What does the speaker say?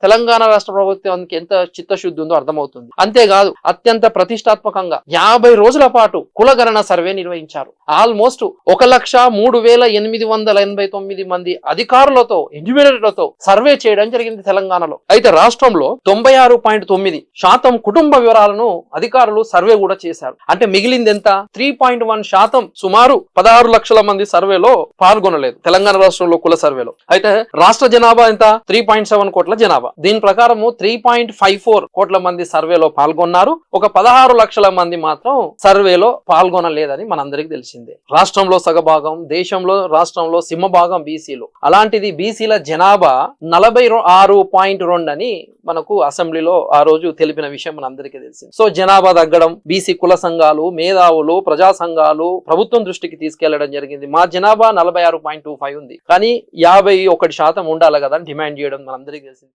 తెలంగాణ రాష్ట్ర ప్రభుత్వానికి ఎంత చిత్తశుద్ధి ఉందో అర్థమవుతుంది. అంతేకాదు అత్యంత ప్రతిష్టాత్మకంగా 50 రోజుల పాటు కులగణన సర్వే నిర్వహించారు. ఆల్మోస్ట్ 1,03,889 మంది అధికారులతో ఇండివిజువల్తో సర్వే చేయడం జరిగింది తెలంగాణలో. అయితే రాష్ట్రంలో 96.9% కుటుంబ వివరాలను అధికారులు సర్వే కూడా చేశారు. అంటే మిగిలింది ఎంత? 3.1% సుమారు 16 లక్షల మంది సర్వేలో పాల్గొనలేదు తెలంగాణ రాష్ట్రంలో కుల సర్వేలో. అయితే రాష్ట్ర జనాభా ఎంత? 3.7 కోట్ల జనాభా. దీని ప్రకారము 3.54 కోట్ల మంది సర్వేలో పాల్గొన్నారు. ఒక 16 లక్షల మంది మాత్రం సర్వేలో పాల్గొనలేదని మనందరికి తెలిసిందే. రాష్ట్రంలో సగభాగం, దేశంలో రాష్ట్రంలో సింహభాగం బీసీలు. అలాంటిది బీసీల జనాభా 46.2 అని మనకు అసెంబ్లీలో ఆ రోజు తెలిపిన విషయం మనందరికీ తెలిసింది. సో జనాభా తగ్గడం, బీసీ కుల సంఘాలు, మేధావులు, ప్రజా సంఘాలు ప్రభుత్వం దృష్టికి తీసుకెళ్లడం జరిగింది. మా జనాభా 46.25 ఉంది, కానీ 51% ఉండాలి కదా అని డిమాండ్ చేయడం మనందరికీ తెలిసింది.